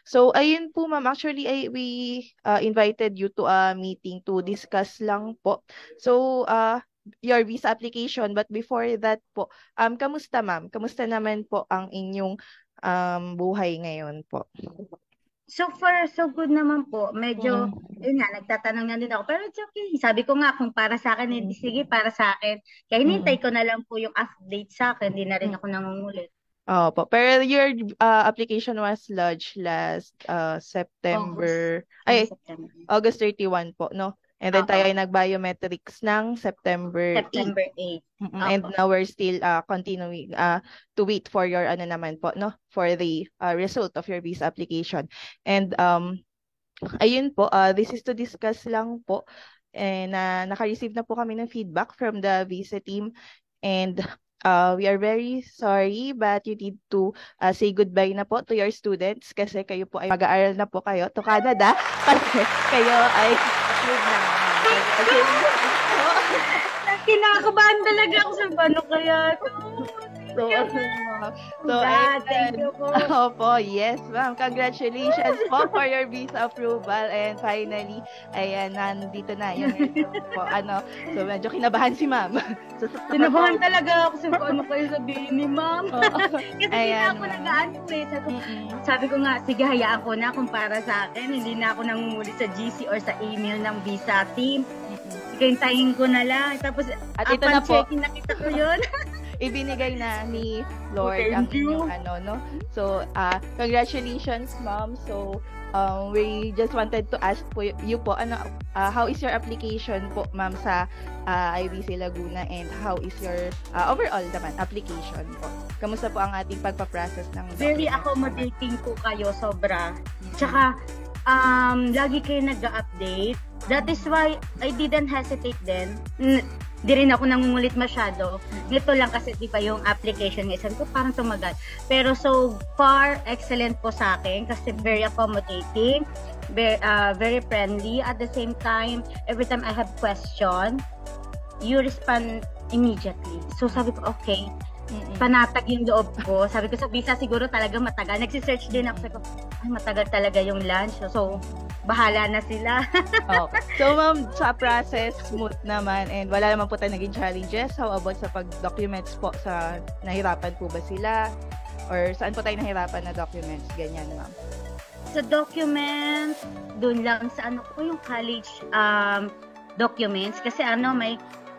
So, ayun po ma'am, actually we invited you to a meeting to discuss lang po. So, your visa application, but before that po, kamusta ma'am? Kamusta naman po ang inyong buhay ngayon po? So far, so good naman po. Medyo, Mm, yun nga, nagtatanong na din ako. Pero it's okay. Sabi ko nga, kung para sa akin, mm, hindi sige, para sa akin. Kaya hinintay mm, ko na lang po yung update sa akin. Hindi na rin mm. ako nangungulit. Opo. Pero your application was lodged last August, September, ano, ay, September. August 31 po, no? And then tayo Oo, ay nag-biometrics ng September 8. September 8. And Opo. now we're still continuing to wait for your ano naman po, no? For the result of your visa application. And ayun po, this is to discuss lang po. And naka-receive na po kami ng feedback from the visa team. And we are very sorry, but you need to say goodbye na po to your students kasi kayo po ay mag-aaral na po kayo to Canada kasi kayo ay approved na, ma'am. Congratulations po. Kinakabahan talaga ako sa paano kaya to. So, so, God, thank ayun. you po. Opo, yes, ma'am. Congratulations po for your visa approval. And finally, ayan, nandito na yung po. So medyo kinabahan si ma'am. So, Tinabahan talaga ako sa paano kayo sabihin ni ma'am. Kasi hindi na ayan, ako ma'am. nag-ano eh. Sabi ko nga, sige, hayaan ko na kung para sa akin. Hindi na ako nangungulit sa GC or sa email ng visa team. Hintayin ko na lang. Tapos, At ito na po, checking nakita ko yun. ibinigay na ni Lord ang Thank you. inyong no? So, congratulations, ma'am. So, we just wanted to ask po you po, how is your application po, ma'am, sa IBC Laguna, and how is your overall naman application po? Kamusta po ang ating pagpa-process ng Very documents? accommodating po kayo, sobra. Tsaka, lagi kayo nag-update. That is why I didn't hesitate then. Di rin ako nangungulit masyado. Nito lang kasi di pa yung application ng isang ko parang tumagal. Pero so far, excellent po sa akin kasi very accommodating, very friendly. At the same time, every time I have question, you respond immediately. So sabi ko, okay, panatag yung loob ko. Sabi ko sa visa siguro talaga matagal. Nagsisearch din ako. Sabi ko, ay matagal talaga yung lunch. So, bahala na sila. Okay. So, ma'am, sa process, smooth naman, and wala naman po tayo naging challenges. How about sa pag-documents po? Nahirapan po ba sila? Or saan po tayo nahirapan na documents? Ganyan, ma'am. Sa document, dun lang sa ano ko yung college documents. Kasi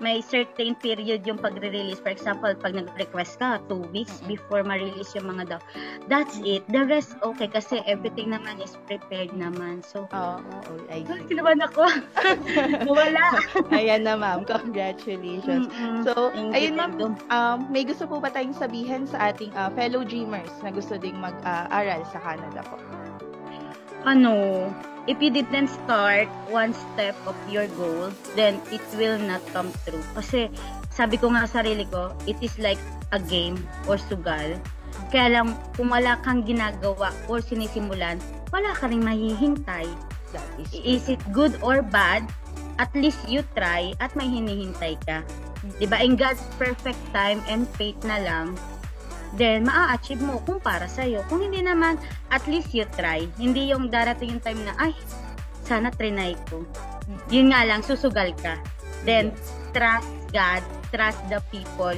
may certain period yung pagre-release. For example, pag nag-request ka, 2 weeks before ma-release yung mga that's it. The rest, okay. Kasi everything naman is prepared naman. So, I see. kinabahan ako. Wala. Ayan na, ma'am. Congratulations. So, ayun, ma'am, may gusto po ba tayong sabihin sa ating fellow dreamers na gusto ding mag-aral sa Canada po? If you didn't start one step of your goal, then it will not come true. Kasi sabi ko nga sa sarili ko, it is like a game or sugal. Kaya lang, kung wala kang ginagawa or sinisimulan, wala ka rin mahihintay. Is it good or bad? At least you try at may hinihintay ka. Diba? In God's perfect time and faith na lang, then maa-achieve mo kung para sa'yo. Kung hindi naman, at least you try. Hindi yung darating yung time na, ay, sana trinay ko. Yun nga lang, susugal ka. Then, trust God, trust the people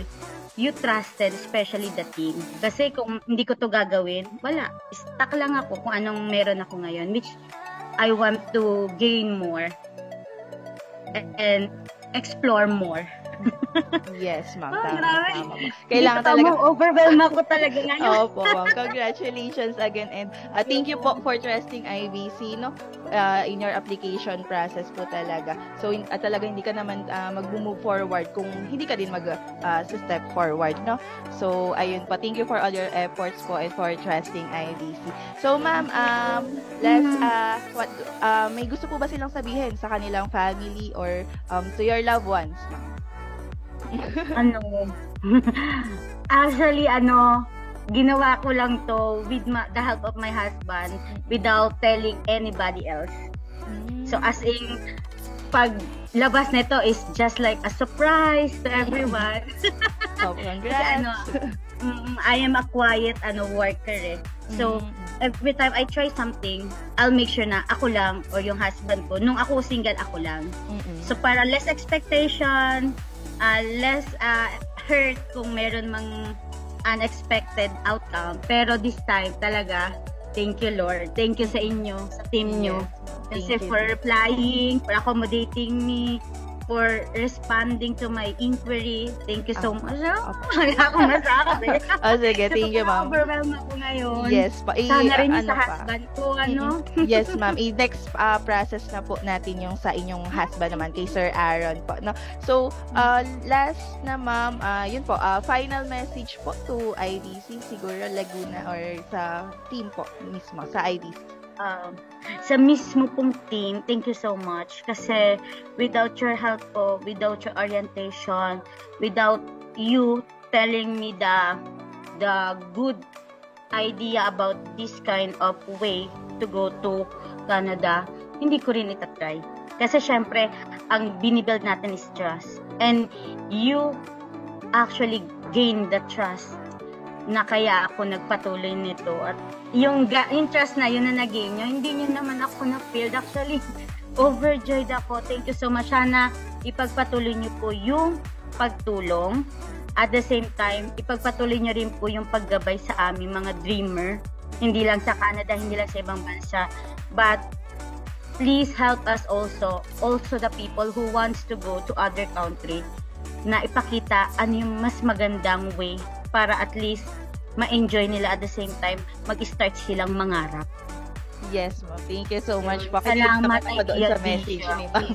you trusted, especially the team. Kasi kung hindi ko to gagawin, wala. Stuck lang ako kung anong meron ako ngayon, which I want to gain more and explore more. Yes, ma'am. Tama. Kailangan talaga. Overwhelm ako talaga ngayon. Opo, ma'am. Congratulations again. And thank you po for trusting IBC, no? In your application process po talaga. So, talaga hindi ka naman mag-move forward kung hindi ka din mag-step forward, no? So, ayun po. Thank you for all your efforts po and for trusting IBC. So, ma'am, may gusto po ba silang sabihin sa kanilang family or to your loved ones, ma'am? Actually, ginawa ko lang to with the help of my husband without telling anybody else. So, as in, pag labas nito is just like a surprise to everyone. Oh, congrats! Kasi I am a quiet worker eh. So, every time I try something, I'll make sure na ako lang or yung husband ko. Nung ako single, ako lang. So para less expectation, less hurt kung meron mang unexpected outcome. Pero this time talaga, thank you Lord. Thank you sa inyo, sa team nyo. Kasi for replying, for accommodating me, for responding to my inquiry. Thank you so much. Wala akong masabi. Sige, thank you, ma'am. Overwhelmed ako ngayon. Yes. Sana rin yung sa husband ko, ano? Yes, ma'am. Next process na po natin yung sa inyong husband naman, kay Sir Aaron po. No? So, last na, ma'am, yun po, final message po to IDC, siguro Laguna or sa team po mismo, sa IDC. Sa mismo pong team, thank you so much kasi without your help po, without your orientation, without you telling me the good idea about this kind of way to go to Canada, hindi ko rin itatry. Kasi syempre, ang binibuild natin is trust. And you actually gain the trust na kaya ako nagpatuloy nito. At yung trust na yun na nag-gain nyo, hindi nyo naman ako na-feel. Actually, overjoyed ako. Thank you so much. Sana ipagpatuloy nyo po yung pagtulong. At the same time, ipagpatuloy nyo rin po yung paggabay sa aming mga dreamer. Hindi lang sa Canada, hindi lang sa ibang bansa. But please help us also the people who wants to go to other country, na ipakita ano yung mas magandang way para at least ma-enjoy nila at the same time mag-start silang mangarap. Yes, ma'am. Thank you so much po. Salamat ako doon sa message ni ma'am.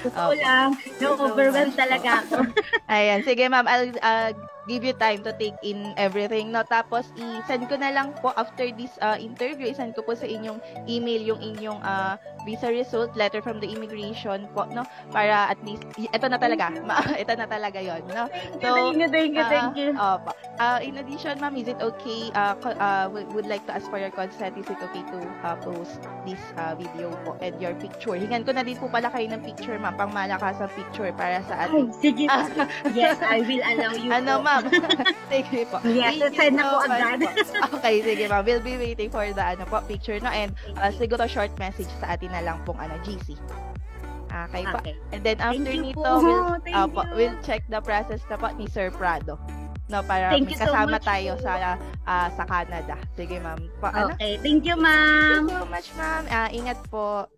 Totoo lang. No-overwhelm talaga ako. Ayan. Sige, ma'am. I'll give you time to take in everything. No? Tapos, i-send ko na lang po after this interview. I-send ko po sa inyong email yung inyong visa result, letter from the immigration po, no? Para at least, ito na talaga. Ito na talaga yon, no? So, Thank you. Opo. In addition, ma'am, is it okay, would like to ask for your consent, is it okay to post this video po and your picture? Hingan ko na din po pala kayo ng picture, ma'am, pang malakasang picture para sa ating. Sige. Yes, I will allow you. Ma'am? Sige po. Yes, send na po agad. Okay, sige, ma'am. We'll be waiting for the picture, no? And siguro short message sa atin na lang pong GC. Okay po. And then after nito, we'll check the process na po ni Sir Prado. No, para kasama tayo sa Canada. Sige, ma'am. Okay, thank you, ma'am. Thank you so much, ma'am. Ingat po.